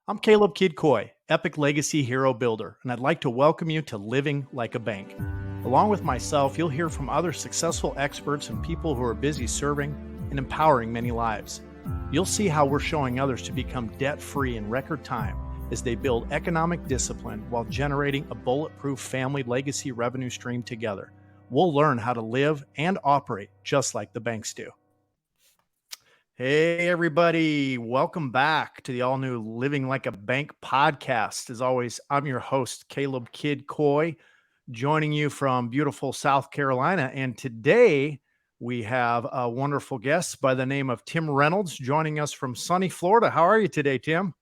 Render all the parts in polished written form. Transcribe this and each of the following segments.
I'm Caleb Kidd Coy, Epic Legacy Hero Builder, and I'd like to welcome you to Living Like a Bank. Along with myself, you'll hear from other successful experts and people who are busy serving and empowering many lives. You'll see how we're showing others to become debt-free in record time as they build economic discipline while generating a bulletproof family legacy revenue stream together. We'll learn how to live and operate just like the banks do. Hey, everybody. Welcome back to the all new Living Like a Bank podcast. As always, I'm your host, Caleb Kidd Coy, joining you from beautiful South Carolina. And today we have a wonderful guest by the name of Tim Reynolds joining us from sunny Florida. How are you today, Tim?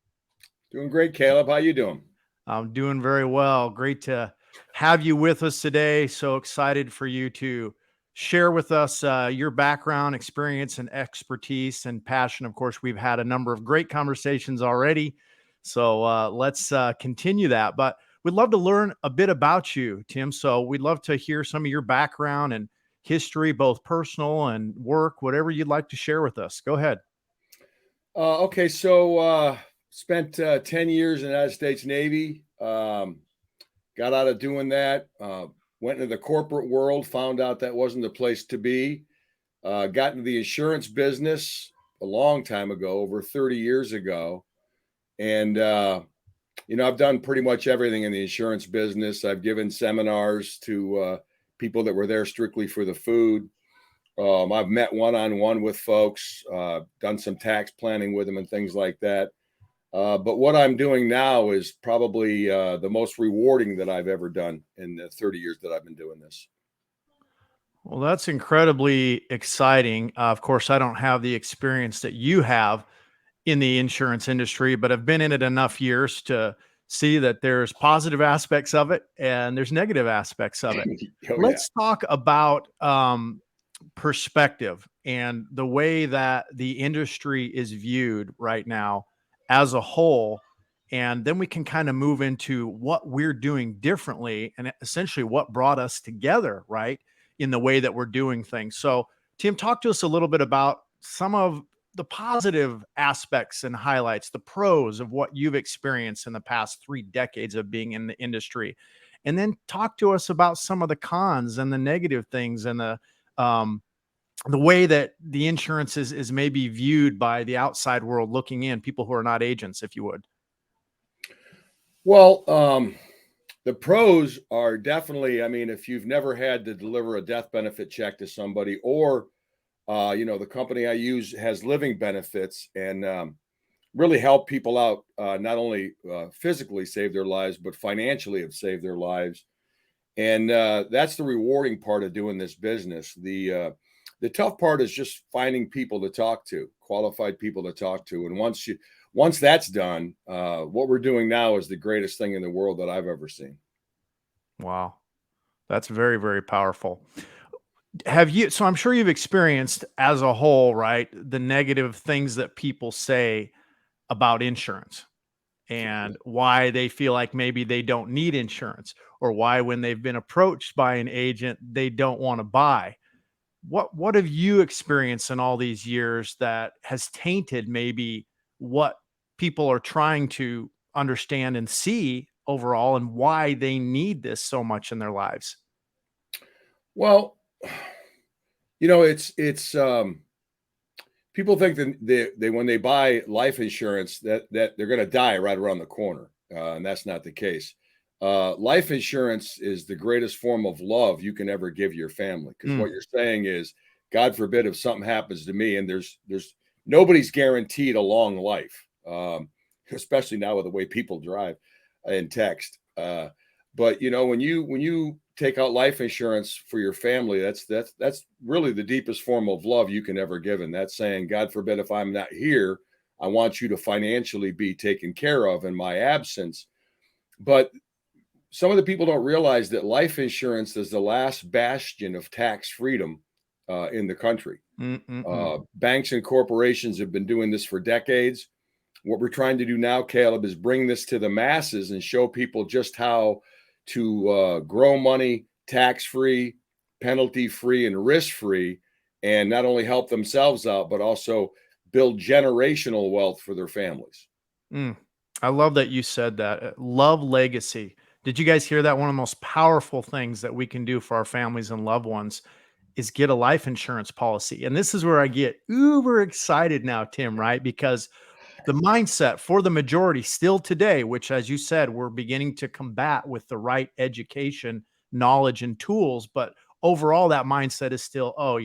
Doing great, Caleb. How you doing? I'm doing very well. Great to have you with us today. So excited for you to share with us your background, experience, and expertise and passion. Of course, we've had a number of great conversations already. So let's continue that. But we'd love to learn a bit about you, Tim. So we'd love to hear some of your background and history, both personal and work, whatever you'd like to share with us. Go ahead. Okay, so spent 10 years in the United States Navy. Got out of doing that. Went into the corporate world, found out that wasn't the place to be. Got into the insurance business a long time ago, over 30 years ago. And, I've done pretty much everything in the insurance business. I've given seminars to people that were there strictly for the food. I've met one-on-one with folks, done some tax planning with them and things like that. But what I'm doing now is probably the most rewarding that I've ever done in the 30 years that I've been doing this. Well, that's incredibly exciting. Of course, I don't have the experience that you have in the insurance industry, but I've been in it enough years to see that there's positive aspects of it and there's negative aspects of it. Let's talk about perspective and the way that the industry is viewed right now as a whole. And then we can kind of move into what we're doing differently and essentially what brought us together, right, in the way that we're doing things. So, Tim, talk to us a little bit about some of the positive aspects and highlights, the pros of what you've experienced in the past 3 decades of being in the industry. And then talk to us about some of the cons and the negative things and the way that the insurance is maybe viewed by the outside world looking in, people who are not agents, if you would. Well, the pros are definitely, if you've never had to deliver a death benefit check to somebody or, the company I use has living benefits and really help people out, not only physically save their lives, but financially have saved their lives. And that's the rewarding part of doing this business. The tough part is just finding people to talk to, qualified people to talk to. And once that's done, what we're doing now is the greatest thing in the world that I've ever seen. Wow. That's very, very powerful. So I'm sure you've experienced as a whole, right, the negative things that people say about insurance and why they feel like maybe they don't need insurance or why when they've been approached by an agent, they don't want to buy. What have you experienced in all these years that has tainted maybe what people are trying to understand and see overall and why they need this so much in their lives? Well, it's people think that they when they buy life insurance that they're going to die right around the corner, and that's not the case. Life insurance is the greatest form of love you can ever give your family, because what you're saying is, God forbid if something happens to me, and there's nobody's guaranteed a long life, especially now with the way people drive and text. But when you take out life insurance for your family, that's really the deepest form of love you can ever give. And that's saying, God forbid if I'm not here, I want you to financially be taken care of in my absence. But some of the people don't realize that life insurance is the last bastion of tax freedom in the country. Banks and corporations have been doing this for decades. What we're trying to do now, Caleb, is bring this to the masses and show people just how to grow money tax-free, penalty-free, and risk-free, and not only help themselves out, but also build generational wealth for their families. I love that you said that. Love legacy. Did you guys hear that? One of the most powerful things that we can do for our families and loved ones is get a life insurance policy. And this is where I get uber excited now, Tim, right? Because the mindset for the majority still today, which, as you said, we're beginning to combat with the right education, knowledge, and tools. But overall, that mindset is still, oh,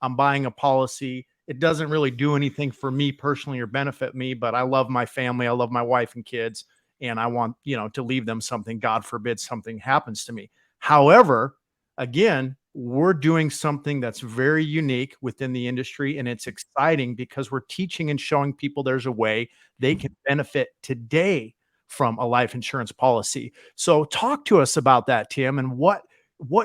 I'm buying a policy. It doesn't really do anything for me personally or benefit me, but I love my family. I love my wife and kids, and I want, to leave them something. God forbid something happens to me. However, again, we're doing something that's very unique within the industry, and it's exciting because we're teaching and showing people there's a way they can benefit today from a life insurance policy. So talk to us about that, Tim, and what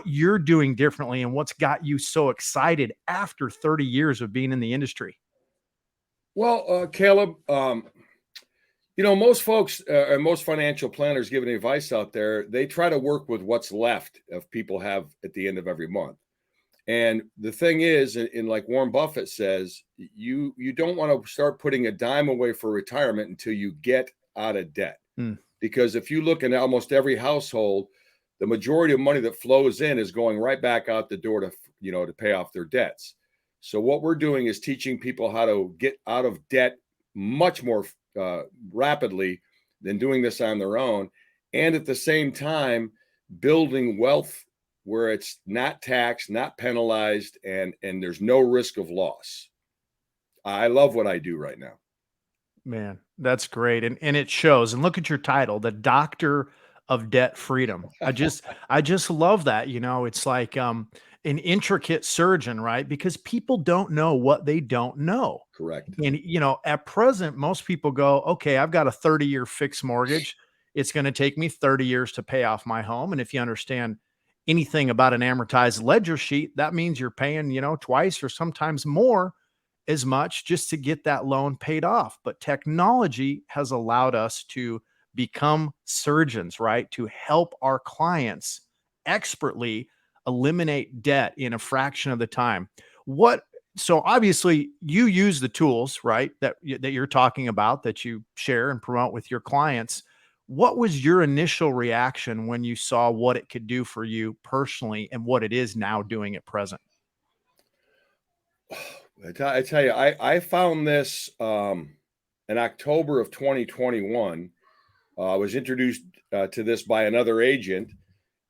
you're doing differently and what's got you so excited after 30 years of being in the industry. Well, Caleb, most folks and most financial planners giving advice out there, they try to work with what's left of people have at the end of every month. And the thing is, and like Warren Buffett says, you don't want to start putting a dime away for retirement until you get out of debt. Mm. Because if you look in almost every household, the majority of money that flows in is going right back out the door to pay off their debts. So what we're doing is teaching people how to get out of debt much more rapidly than doing this on their own, and at the same time building wealth where it's not taxed, not penalized, and there's no risk of loss. I love what I do right now. Man, that's great. And it shows. And look at your title, The Doctor of Debt Freedom. I just love that. It's like an intricate surgeon, right? Because people don't know what they don't know. Correct. And at present, most people go, okay, I've got a 30-year fixed mortgage. It's going to take me 30 years to pay off my home. And if you understand anything about an amortized ledger sheet, that means you're paying, twice or sometimes more as much just to get that loan paid off. But technology has allowed us to become surgeons, right? To help our clients expertly eliminate debt in a fraction of the time. So obviously you use the tools, right? That you're talking about, that you share and promote with your clients. What was your initial reaction when you saw what it could do for you personally and what it is now doing at present? I tell you, I found this in October of 2021. I was introduced to this by another agent,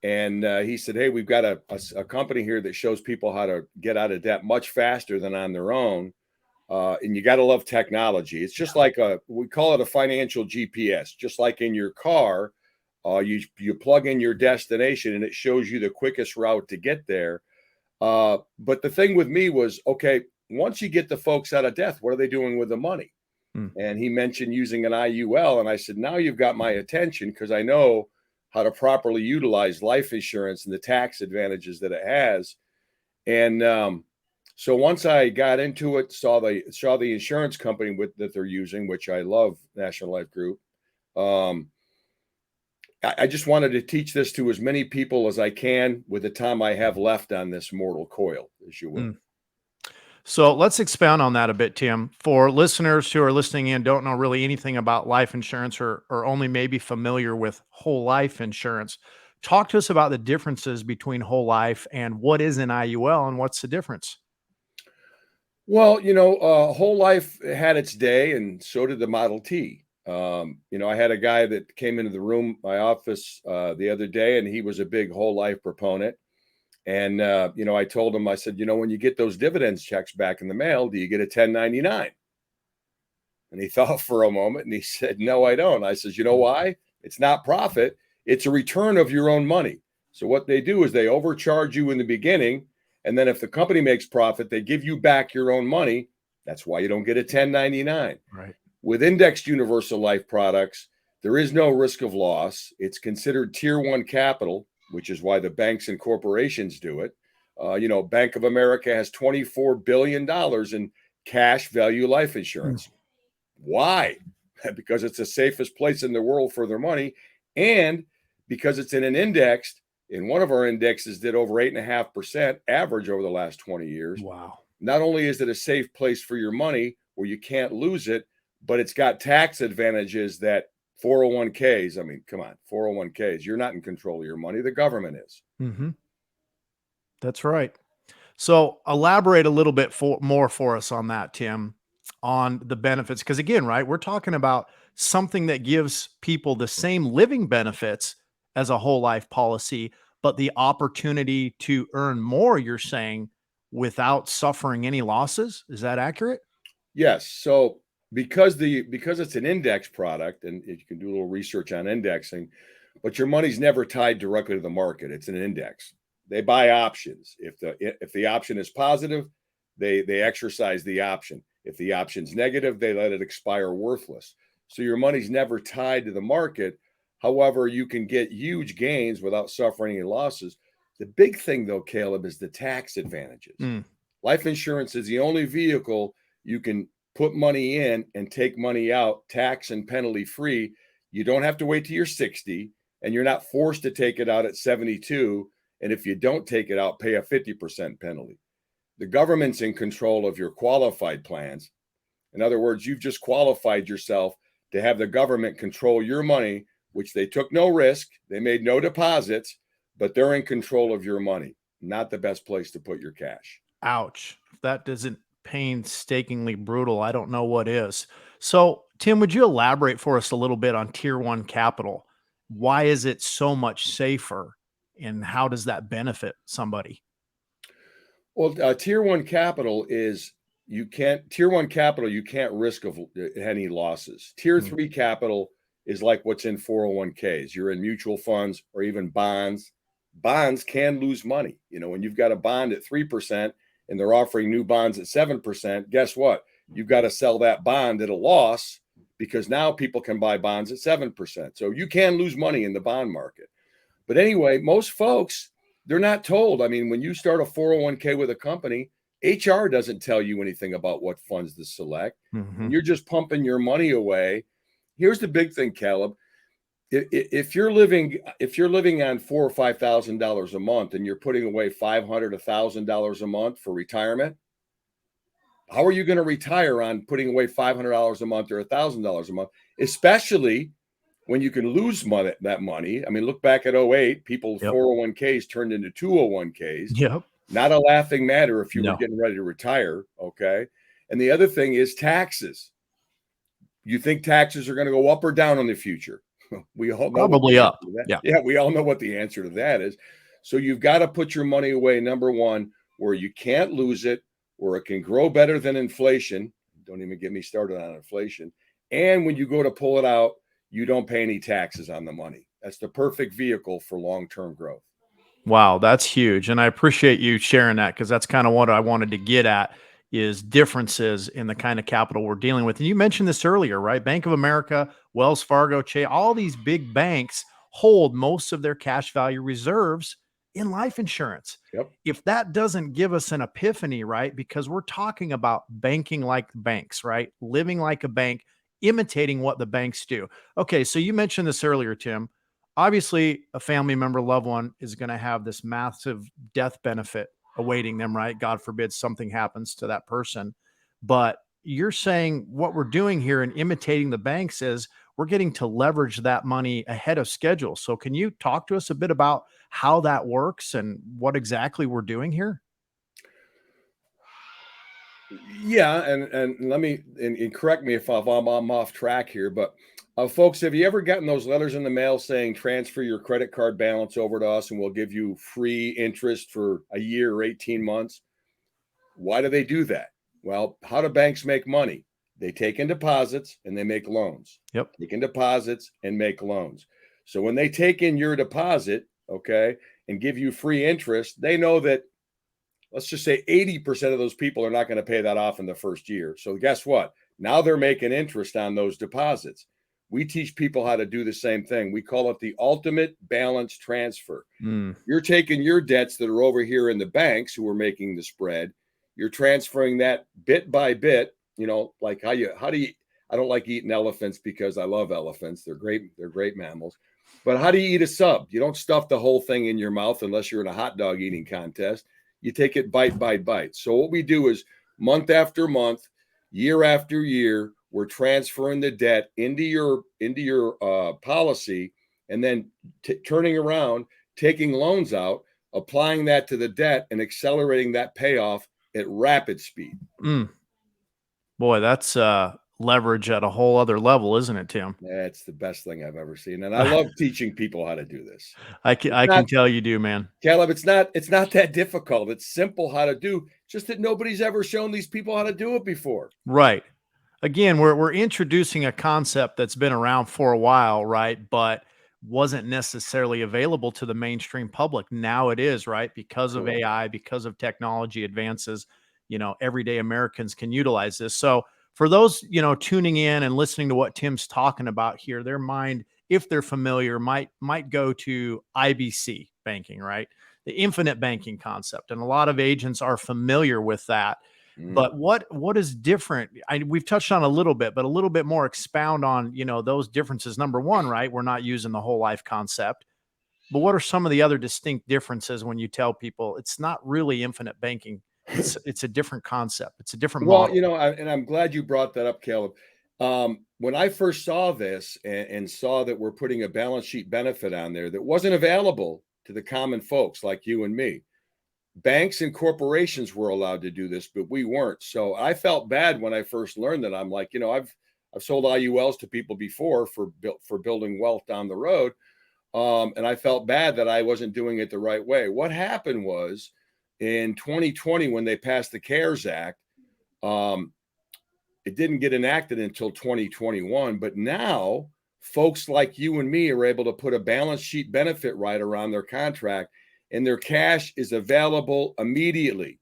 and he said, "Hey, we've got a company here that shows people how to get out of debt much faster than on their own, and you got to love technology. It's just like we call it a financial GPS, just like in your car. You plug in your destination, and it shows you the quickest route to get there. But the thing with me was, okay, once you get the folks out of debt, what are they doing with the money?" And he mentioned using an IUL. And I said, now you've got my attention, because I know how to properly utilize life insurance and the tax advantages that it has. And so once I got into it, saw the insurance company that they're using, which I love, National Life Group. I just wanted to teach this to as many people as I can with the time I have left on this mortal coil, as you will. So let's expound on that a bit, Tim. For listeners who are listening in, don't know really anything about life insurance, or only maybe familiar with whole life insurance. Talk to us about the differences between whole life and what is an IUL and what's the difference? Well, whole life had its day, and so did the Model T. I had a guy that came into my office the other day, and he was a big whole life proponent. And, I told him, I said, when you get those dividends checks back in the mail, do you get a 1099? And he thought for a moment, and he said, no, I don't. I said, you know why? It's not profit. It's a return of your own money. So what they do is they overcharge you in the beginning. And then if the company makes profit, they give you back your own money. That's why you don't get a 1099. Right. With indexed universal life products, there is no risk of loss. It's considered tier one capital, which is why the banks and corporations do it. Bank of America has $24 billion in cash value life insurance. Why? Because it's the safest place in the world for their money. And because it's in an indexed, and one of our indexes did over 8.5% average over the last 20 years. Wow. Not only is it a safe place for your money where you can't lose it, but it's got tax advantages that 401ks, I mean, come on, 401ks, you're not in control of your money. The government is. Mm-hmm. That's right. So elaborate a little bit more for us on that, Tim, on the benefits. Because again, right, we're talking about something that gives people the same living benefits as a whole life policy, but the opportunity to earn more, you're saying, without suffering any losses. Is that accurate? Yes. So because it's an index product, and you can do a little research on indexing, but your money's never tied directly to the market. It's an index. They buy options. If the option is positive, they exercise the option. If the option's negative, they let it expire worthless. So your money's never tied to the market. However, you can get huge gains without suffering any losses. The big thing, though, Caleb, is the tax advantages. Mm. Life insurance is the only vehicle you can put money in and take money out tax and penalty free. You don't have to wait till you're 60, and you're not forced to take it out at 72. And if you don't take it out, pay a 50% penalty. The government's in control of your qualified plans. In other words, you've just qualified yourself to have the government control your money, which they took no risk. They made no deposits, but they're in control of your money. Not the best place to put your cash. Ouch. If that isn't painstakingly brutal, I don't know what is. So, Tim, would you elaborate for us a little bit on Tier 1 capital? Why is it so much safer, and how does that benefit somebody? Well, Tier 1 capital is you can't risk of any losses. Tier Mm. 3 capital is like what's in 401ks. You're in mutual funds or even bonds. Bonds can lose money. When you've got a bond at 3% and they're offering new bonds at 7%, guess what? You've got to sell that bond at a loss because now people can buy bonds at 7%. So you can lose money in the bond market. But anyway, most folks, they're not told. I mean, when you start a 401k with a company, HR doesn't tell you anything about what funds to select. Mm-hmm. And you're just pumping your money away. Here's the big thing, Caleb. If you're living on $4,000 or $5,000 a month and you're putting away $500, $1,000 a month for retirement, how are you going to retire on putting away $500 a month or $1,000 a month, especially when you can lose that money? I mean, look back at 08, people's 401ks turned into 201ks. Yep. Not a laughing matter if you No. were getting ready to retire, okay? And the other thing is taxes. You think taxes are going to go up or down in the future? We all know Probably up. Yeah, we all know what the answer to that is. So you've got to put your money away, number one, where you can't lose it, where it can grow better than inflation. Don't even get me started on inflation. And when you go to pull it out, you don't pay any taxes on the money. That's the perfect vehicle for long-term growth. Wow, that's huge. And I appreciate you sharing that, because that's kind of what I wanted to get at, is differences in the kind of capital we're dealing with. And you mentioned this earlier, right? Bank of America, Wells Fargo, Chase, all these big banks hold most of their cash value reserves in life insurance. Yep. If that doesn't give us an epiphany, right? Because we're talking about banking like banks, right? Living like a bank, imitating what the banks do. Okay, so you mentioned this earlier, Tim. Obviously, a family member, loved one is going to have this massive death benefit awaiting them, right? God forbid something happens to that person. But you're saying what we're doing here and imitating the banks is we're getting to leverage that money ahead of schedule. So can you talk to us a bit about how that works and what exactly we're doing here? Yeah, and let me and correct me if I'm off track here, but folks, have you ever gotten those letters in the mail saying transfer your credit card balance over to us and we'll give you free interest for a year or 18 months? Why do they do that? Well, how do banks make money? They take in deposits and they make loans. Yep. Take in deposits and make loans. So when they take in your deposit, okay, and give you free interest, they know that, let's just say 80% of those people are not going to pay that off in the first year. So guess what? Now they're making interest on those deposits. We teach people how to do the same thing. We call it the ultimate balance transfer. Mm. You're taking your debts that are over here in the banks who are making the spread. You're transferring that bit by bit, like how do you, I don't like eating elephants because I love elephants. They're great mammals. But how do you eat a sub? You don't stuff the whole thing in your mouth unless you're in a hot dog eating contest. You take it bite by bite. So what we do is month after month, year after year, we're transferring the debt into your policy, and then turning around, taking loans out, applying that to the debt, and accelerating that payoff at rapid speed. Mm. Boy, that's leverage at a whole other level, isn't it, Tim? That's the best thing I've ever seen, and I love teaching people how to do this. It's I not, can tell you do, man. Caleb, it's not that difficult. It's simple how to do, just that nobody's ever shown these people how to do it before. Right. Again, we're introducing a concept that's been around for a while, right? But wasn't necessarily available to the mainstream public. Now it is, right? Because of Correct. AI, because of technology advances, everyday Americans can utilize this. So for those, tuning in and listening to what Tim's talking about here, their mind, if they're familiar, might go to IBC banking, right? The infinite banking concept. And a lot of agents are familiar with that. Mm. But what is different? We've touched on a little bit, but a little bit more expound on, those differences. Number one, right? We're not using the whole life concept, but what are some of the other distinct differences when you tell people it's not really infinite banking? It's a different concept. It's a different Well, model. and I'm glad you brought that up, Caleb. When I first saw this and saw that we're putting a balance sheet benefit on there that wasn't available to the common folks like you and me, banks and corporations were allowed to do this, but we weren't. So I felt bad when I first learned that. I'm like, I've sold IULs to people before for building wealth down the road, and I felt bad that I wasn't doing it the right way. What happened was in 2020 when they passed the CARES Act. It didn't get enacted until 2021, but now folks like you and me are able to put a balance sheet benefit right around their contract, and their cash is available immediately.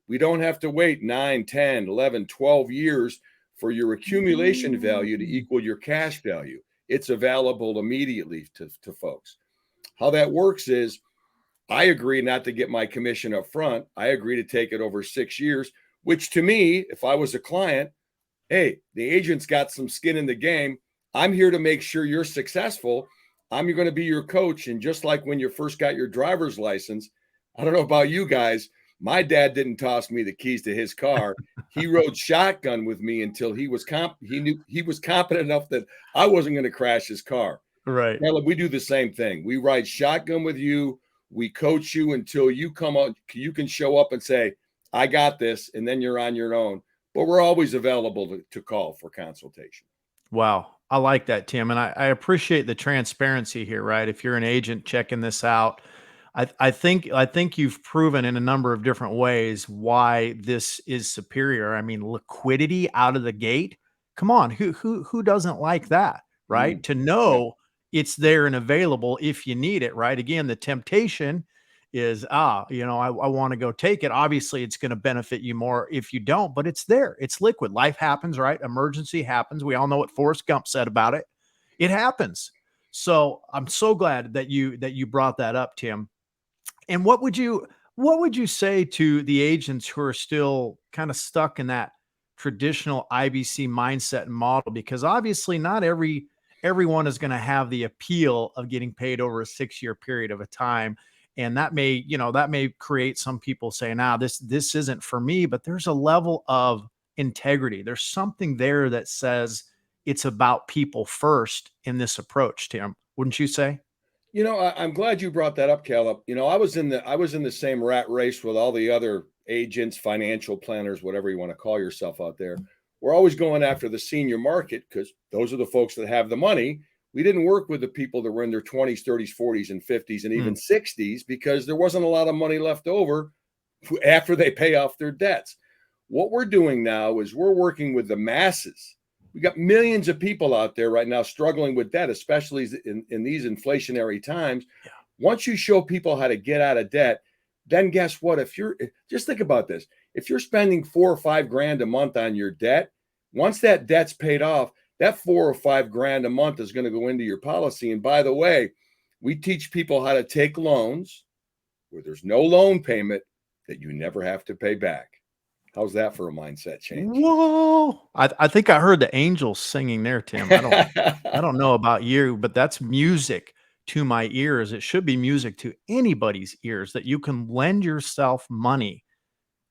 We don't have to wait 9, 10, 11, 12 years for your accumulation value to equal your cash value. It's available immediately to folks. How that works is I agree not to get my commission up front. I agree to take it over 6 years, which to me, if I was a client, hey, the agent's got some skin in the game. I'm here to make sure you're successful. I'm going to be your coach. And just like when you first got your driver's license, I don't know about you guys, my dad didn't toss me the keys to his car. He rode shotgun with me until he knew he was competent enough that I wasn't going to crash his car. Right. Caleb, we do the same thing. We ride shotgun with you. We coach you until you come out. You can show up and say, I got this, and then you're on your own. But we're always available to call for consultation. Wow. I like that, Tim. And I appreciate the transparency here, right? If you're an agent checking this out, I think you've proven in a number of different ways why this is superior. I mean, liquidity out of the gate. Come on, who doesn't like that, right? To Yeah. know it's there and available if you need it, right? Again, the temptation is I want to go take it. Obviously, it's going to benefit you more if you don't, but it's there. It's liquid. Life happens, right? Emergency happens. We all know what Forrest Gump said about it. It happens. So I'm so glad that you brought that up, Tim. And what would you say to the agents who are still kind of stuck in that traditional IBC mindset and model? Because obviously not everyone is going to have the appeal of getting paid over a 6-year period of a time. And that may create some people saying, this isn't for me, but there's a level of integrity. There's something there that says it's about people first in this approach, Tim. Wouldn't you say? I'm glad you brought that up, Caleb. I was in the same rat race with all the other agents, financial planners, whatever you want to call yourself out there. We're always going after the senior market because those are the folks that have the money. We didn't work with the people that were in their 20s, 30s, 40s, and 50s, and even 60s because there wasn't a lot of money left over after they pay off their debts. What we're doing now is we're working with the masses. We got millions of people out there right now struggling with debt, especially in these inflationary times. Yeah. Once you show people how to get out of debt, then guess what? Just think about this. If you're spending $4 or $5 grand a month on your debt, once that debt's paid off, that $4 or $5 grand a month is going to go into your policy. And by the way, we teach people how to take loans where there's no loan payment that you never have to pay back. How's that for a mindset change? Whoa. I think I heard the angels singing there, Tim. I don't know about you, but that's music to my ears. It should be music to anybody's ears that you can lend yourself money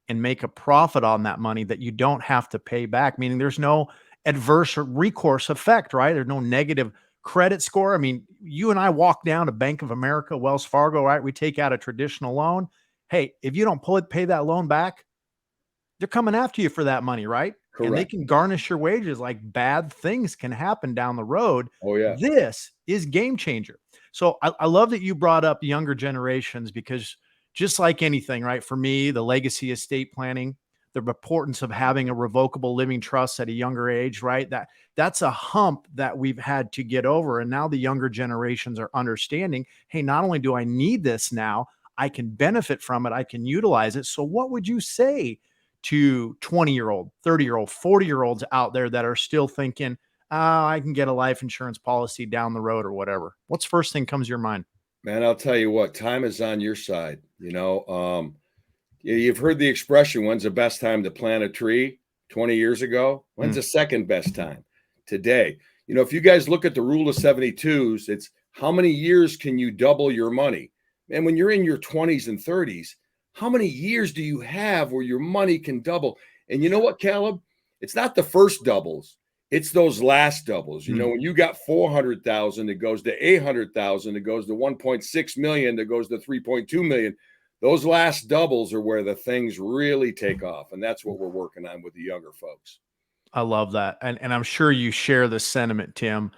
and make a profit on that money that you don't have to pay back. Meaning there's no adverse or recourse effect, right? There's no negative credit score. I mean, you and I walk down to Bank of America, Wells Fargo, right? We take out a traditional loan. Hey, if you don't pay that loan back, they're coming after you for that money, right? And they Correct. can garnish your wages. Like, bad things can happen down the road. Oh yeah. This is game changer. So I love that you brought up younger generations, because just like anything, right? For me, the legacy estate planning, the importance of having a revocable living trust at a younger age, right? That's a hump that we've had to get over. And now the younger generations are understanding, hey, not only do I need this now, I can benefit from it, I can utilize it. So what would you say to 20-year-old, 30-year-old, 40-year-olds out there that are still thinking, oh, I can get a life insurance policy down the road or whatever? What's first thing comes to your mind? Man, I'll tell you what, time is on your side. You've heard the expression, when's the best time to plant a tree? 20 years ago. When's the second best time? Today. If you guys look at the rule of 72s, it's how many years can you double your money? And when you're in your 20s and 30s, how many years do you have where your money can double? And you know what, Caleb? It's not the first doubles. It's those last doubles. When you got 400,000, it goes to 800,000, it goes to 1.6 million, it goes to 3.2 million. Those last doubles are where the things really take off. And that's what we're working on with the younger folks. I love that. And I'm sure you share the sentiment, Tim.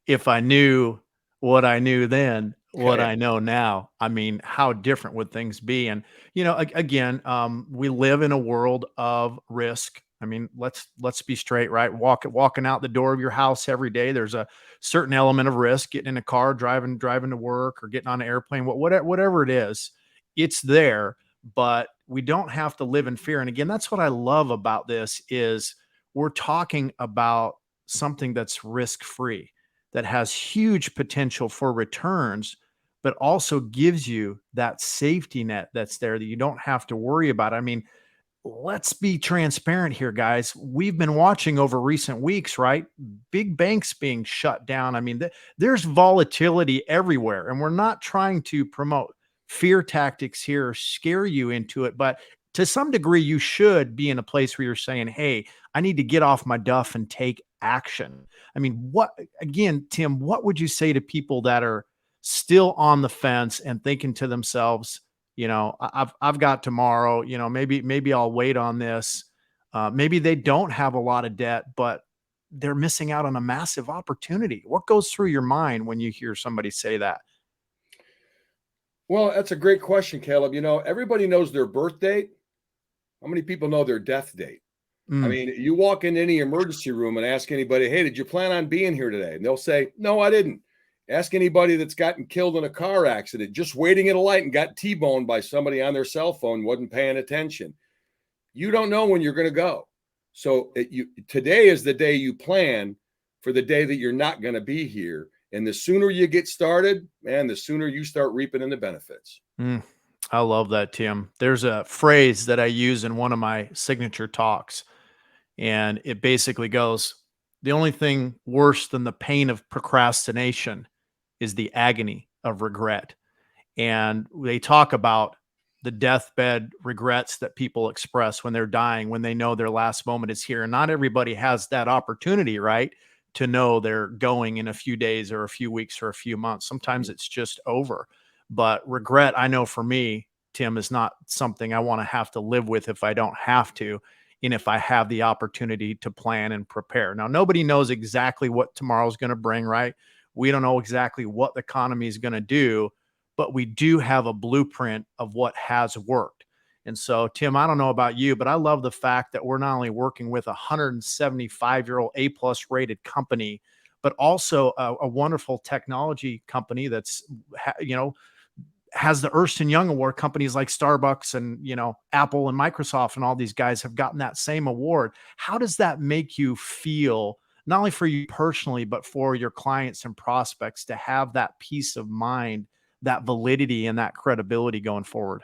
If I knew what I knew then, what Yeah. I know now, I mean, how different would things be? And, again, we live in a world of risk. I mean, let's be straight, right? Walking out the door of your house every day, there's a certain element of risk. Getting in a car, driving to work, or getting on an airplane, whatever it is, it's there. But we don't have to live in fear. And again, that's what I love about this is we're talking about something that's risk-free, that has huge potential for returns, but also gives you that safety net that's there that you don't have to worry about. I mean, let's be transparent here, guys. We've been watching over recent weeks, right? Big banks being shut down. I mean, there's volatility everywhere, and we're not trying to promote fear tactics here or scare you into it, but to some degree, you should be in a place where you're saying, hey, I need to get off my duff and take action. I mean, again, Tim, what would you say to people that are still on the fence and thinking to themselves, I've got tomorrow, maybe I'll wait on this. Maybe they don't have a lot of debt, but they're missing out on a massive opportunity. What goes through your mind when you hear somebody say that? Well, that's a great question, Caleb. Everybody knows their birth date. How many people know their death date? I Mm, mean, you walk in any emergency room and ask anybody, hey, did you plan on being here today? And they'll say, no, I didn't. Ask anybody that's gotten killed in a car accident, just waiting at a light and got T-boned by somebody on their cell phone, wasn't paying attention. You don't know when you're going to go. So today is the day you plan for the day that you're not going to be here. And the sooner you get started, man, the sooner you start reaping in the benefits. mm. I love that, Tim. There's a phrase that I use in one of my signature talks, and it basically goes, the only thing worse than the pain of procrastination is the agony of regret. And they talk about the deathbed regrets that people express when they're dying, when they know their last moment is here. And not everybody has that opportunity, right? To know they're going in a few days or a few weeks or a few months. Sometimes it's just over. But regret, I know for me, Tim, is not something I want to have to live with if I don't have to. And if I have the opportunity to plan and prepare. Now, nobody knows exactly what tomorrow's going to bring, right? We don't know exactly what the economy is going to do, but we do have a blueprint of what has worked. And so, Tim, I don't know about you, but I love the fact that we're not only working with a 175-year-old A+ rated company, but also a wonderful technology company that's, has the Ernst & Young award. Companies like Starbucks and, Apple and Microsoft and all these guys have gotten that same award. How does that make you feel, not only for you personally, but for your clients and prospects, to have that peace of mind, that validity and that credibility going forward?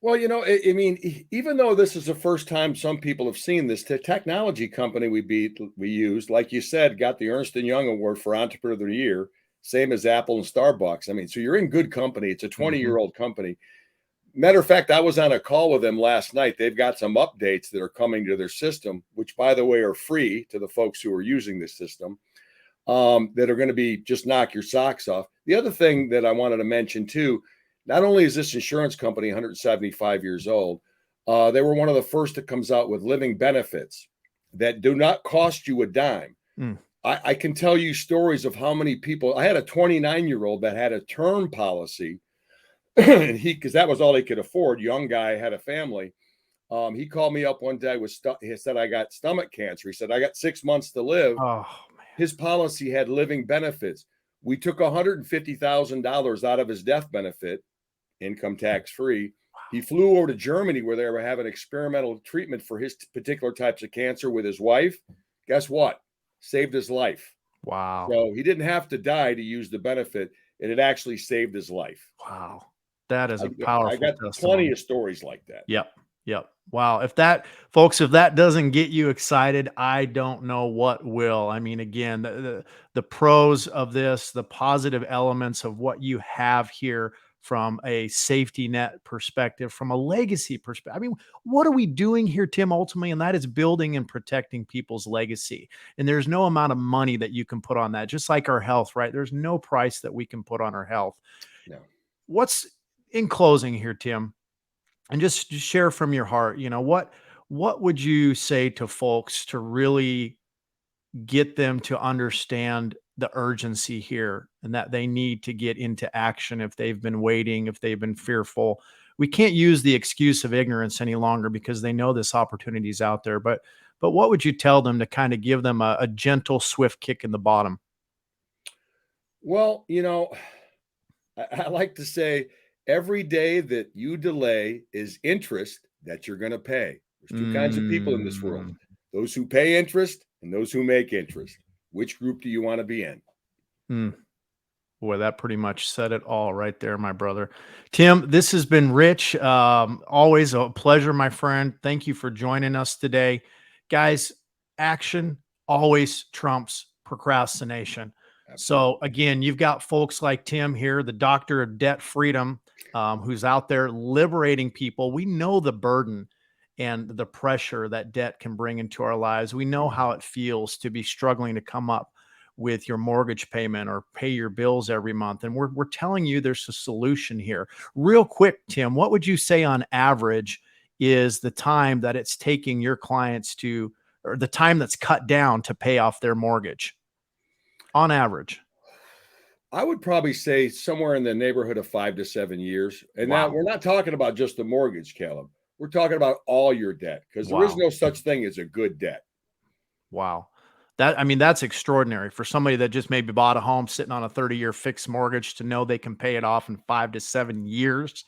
Well, I mean, even though this is the first time some people have seen this, the technology company we used, like you said, got the Ernst & Young Award for Entrepreneur of the Year, same as Apple and Starbucks. I mean, so you're in good company. It's a Mhm. 20-year-old company. Matter of fact, I was on a call with them last night. They've got some updates that are coming to their system, which, by the way, are free to the folks who are using this system, that are going to be just knock your socks off. The other thing that I wanted to mention, too, not only is this insurance company 175 years old, they were one of the first that comes out with living benefits that do not cost you a dime. I can tell you stories of how many people. I had a 29-year-old that had a term policy. And because that was all he could afford, young guy, had a family. He called me up one day he said, I got stomach cancer. He said, I got 6 months to live. Oh, man. His policy had living benefits. We took $150,000 out of his death benefit, income tax free. Wow. He flew over to Germany where they were having experimental treatment for his particular types of cancer with his wife. Guess what? Saved his life. Wow. So he didn't have to die to use the benefit, and it actually saved his life. Wow. That is a powerful I got testimony. plenty of stories like that. Yep. Wow. If that doesn't get you excited, I don't know what will. I mean, again, the pros of this, the positive elements of what you have here from a safety net perspective, from a legacy perspective. I mean, what are we doing here, Tim, ultimately? And that is building and protecting people's legacy. And there's no amount of money that you can put on that, just like our health, right? There's no price that we can put on our health. No. What's in closing here, Tim? And just share from your heart, what would you say to folks to really get them to understand the urgency here and that they need to get into action if they've been waiting, if they've been fearful? We can't use the excuse of ignorance any longer because they know this opportunity is out there. But what would you tell them to kind of give them a gentle, swift kick in the bottom? Well, I like to say, every day that you delay is interest that you're going to pay. There's two kinds of people in this world: those who pay interest and those who make interest. Which group do you want to be in? Boy, that pretty much said it all right there, my brother. Tim, this has been rich. Always a pleasure, my friend. Thank you for joining us today. Guys, action always trumps procrastination. Absolutely. So again, you've got folks like Tim here, the doctor of debt freedom, who's out there liberating people. We know the burden and the pressure that debt can bring into our lives. We know how it feels to be struggling to come up with your mortgage payment or pay your bills every month. And we're telling you there's a solution here. Real quick, Tim, what would you say on average is the time that it's taking your clients or the time that's cut down to pay off their mortgage on average? I would probably say somewhere in the neighborhood of 5 to 7 years. And Wow. now we're not talking about just the mortgage, Caleb. We're talking about all your debt, because there is no such thing as a good debt. Wow. That's extraordinary for somebody that just maybe bought a home sitting on a 30-year fixed mortgage to know they can pay it off in 5 to 7 years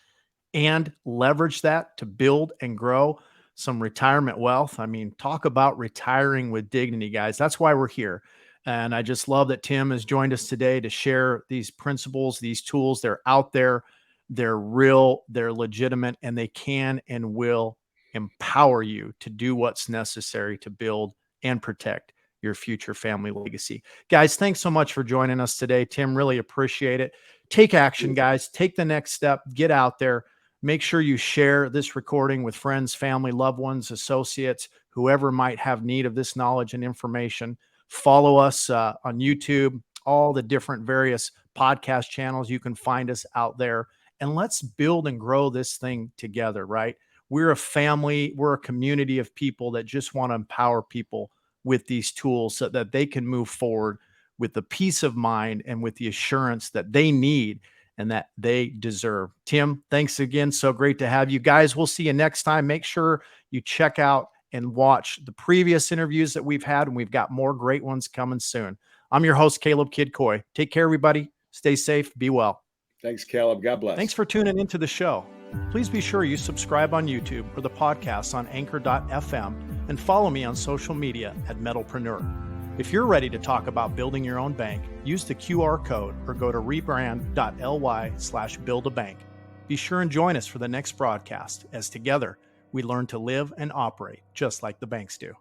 and leverage that to build and grow some retirement wealth. I mean, talk about retiring with dignity, guys. That's why we're here. And I just love that Tim has joined us today to share these principles, these tools. They're out there, they're real, they're legitimate, and they can and will empower you to do what's necessary to build and protect your future family legacy. Guys, thanks so much for joining us today. Tim, really appreciate it. Take action, guys. Take the next step. Get out there. Make sure you share this recording with friends, family, loved ones, associates, whoever might have need of this knowledge and information. Follow us on YouTube, all the different various podcast channels. You can find us out there, and let's build and grow this thing together, right? We're a family. We're a community of people that just want to empower people with these tools so that they can move forward with the peace of mind and with the assurance that they need and that they deserve. Tim, thanks again. So great to have you guys. We'll see you next time. Make sure you check out and watch the previous interviews that we've had, and we've got more great ones coming soon. I'm your host, Caleb Kidd Coy. Take care, everybody. Stay safe. Be well. Thanks, Caleb. God bless. Thanks for tuning into the show. Please be sure you subscribe on YouTube or the podcast on anchor.fm and follow me on social media at Metalpreneur. If you're ready to talk about building your own bank, use the QR code or go to rebrand.ly/buildabank. Be sure and join us for the next broadcast as together we learn to live and operate just like the banks do.